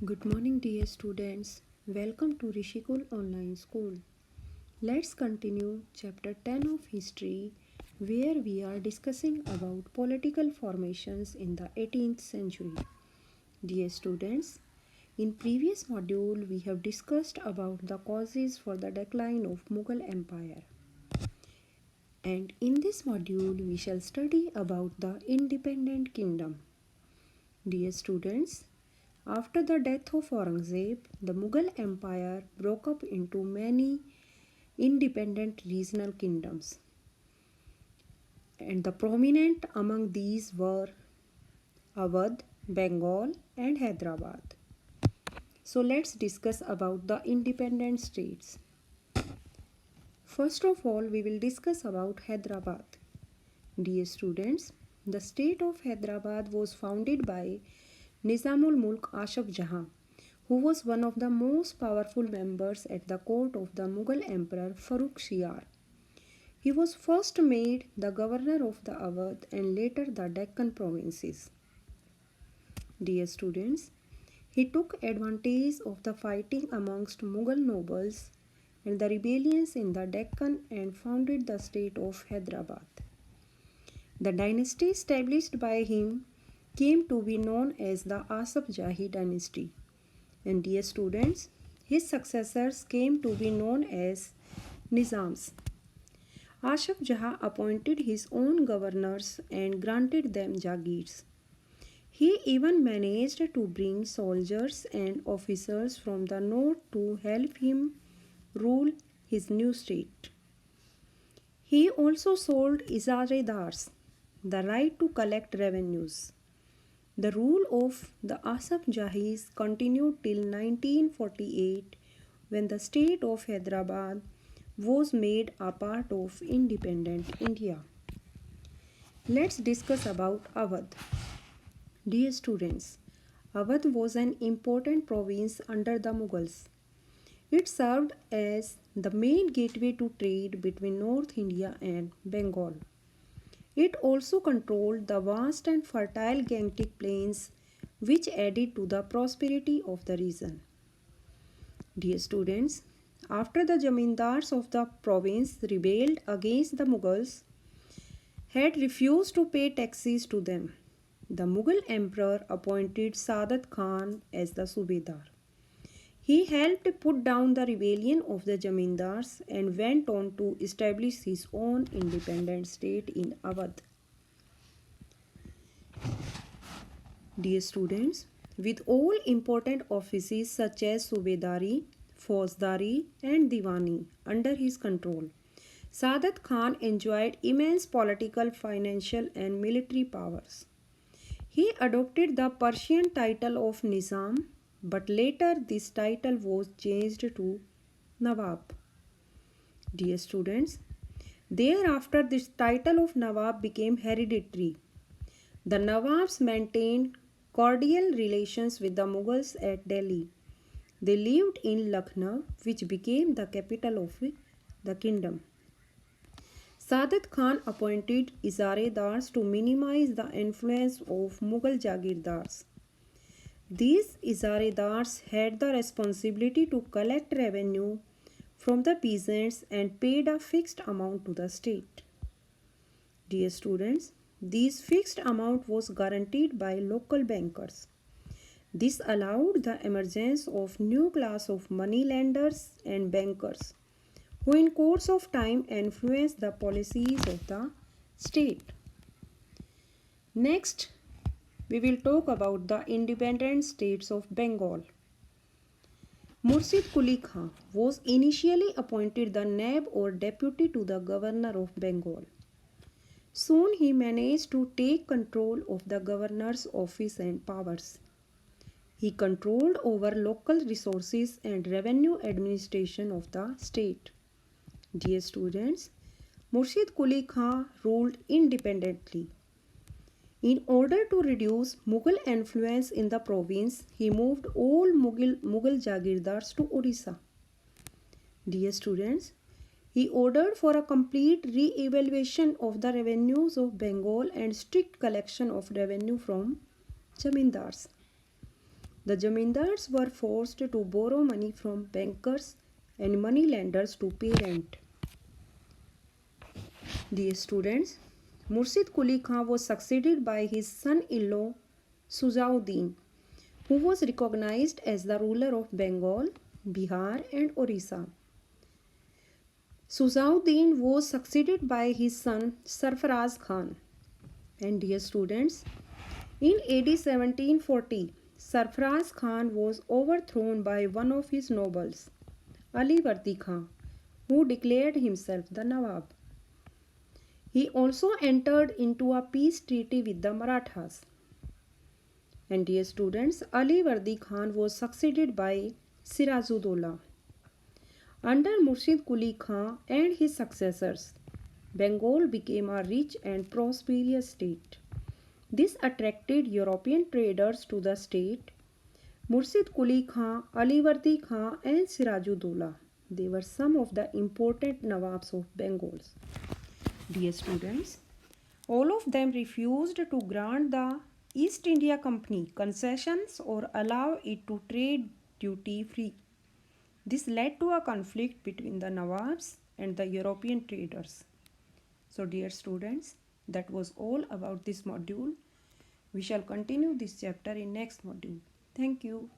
Good morning, dear students. Welcome to Rishikul Online School. Let's continue chapter 10 of history, where we are discussing about political formations in the 18th century. Dear students, in previous module we have discussed about the causes for the decline of Mughal Empire. And in this module we shall study about the independent kingdom. Dear students, after the death of Aurangzeb, the Mughal Empire broke up into many independent regional kingdoms, and the prominent among these were Awadh, Bengal, and Hyderabad. So let's discuss about the independent states. First of all, we will discuss about Hyderabad. Dear students, the state of Hyderabad was founded by Nizamul Mulk Ashaf Jahan, who was one of the most powerful members at the court of the Mughal Emperor Farrukh Shiar. He was first made the governor of the Awadh and later the Deccan provinces. Dear students, he took advantage of the fighting amongst Mughal nobles and the rebellions in the Deccan and founded the state of Hyderabad. The dynasty established by him came to be known as the Asaf Jahi dynasty. And dear students, his successors came to be known as Nizams. Ashaf Jahan appointed his own governors and granted them jagirs. He even managed to bring soldiers and officers from the north to help him rule his new state. He also sold izaredars, the right to collect revenues. The rule of the Asaf Jahis continued till 1948 when the state of Hyderabad was made a part of independent India. Let's discuss about Awadh. Dear students, Awadh was an important province under the Mughals. It served as the main gateway to trade between North India and Bengal. It also controlled the vast and fertile Gangetic plains, which added to the prosperity of the region. Dear students, after the Jamindars of the province rebelled against the Mughals, had refused to pay taxes to them, the Mughal emperor appointed Saadat Khan as the Subedar. He helped put down the rebellion of the Jamindars and went on to establish his own independent state in Awadh. Dear students, with all important offices such as Subedari, Fauzdari, and Diwani under his control, Saadat Khan enjoyed immense political, financial, and military powers. He adopted the Persian title of Nizam, but later this title was changed to Nawab. Dear students, thereafter this title of Nawab became hereditary. The Nawabs maintained cordial relations with the Mughals at Delhi. They lived in Lucknow, which became the capital of the kingdom. Saadat Khan appointed izaredars to minimize the influence of Mughal jagirdars. These izaredars had the responsibility to collect revenue from the peasants and paid a fixed amount to the state. Dear students, this fixed amount was guaranteed by local bankers. This allowed the emergence of new class of moneylenders and bankers who in course of time influenced the policies of the state. Next, we will talk about the independent states of Bengal. Murshid Quli Khan was initially appointed the Naib or deputy to the governor of Bengal. Soon he managed to take control of the governor's office and powers. He controlled over local resources and revenue administration of the state. Dear students, Murshid Quli Khan ruled independently. In order to reduce Mughal influence in the province, he moved all Mughal jagirdars to Orissa. Dear students, he ordered for a complete re-evaluation of the revenues of Bengal and strict collection of revenue from Jamindars. The zamindars were forced to borrow money from bankers and money lenders to pay rent. Dear students, Murshid Quli Khan was succeeded by his son-in-law Sujauddin, who was recognized as the ruler of Bengal, Bihar and Orissa. Sujauddin was succeeded by his son Sarfaraz Khan. And dear students, in AD 1740, Sarfaraz Khan was overthrown by one of his nobles, Ali Vardi Khan, who declared himself the Nawab. He also entered into a peace treaty with the Marathas. And dear students, Ali Vardi Khan was succeeded by Sirajuddaulah. Under Murshid Quli Khan and his successors, Bengal became a rich and prosperous state. This attracted European traders to the state. Murshid Quli Khan, Ali Vardi Khan and Sirajuddaulah, they were some of the important Nawabs of Bengal. Dear students, all of them refused to grant the East India Company concessions or allow it to trade duty free. This led to a conflict between the Nawabs and the European traders. So dear students, that was all about this module. We shall continue this chapter in next module. Thank you.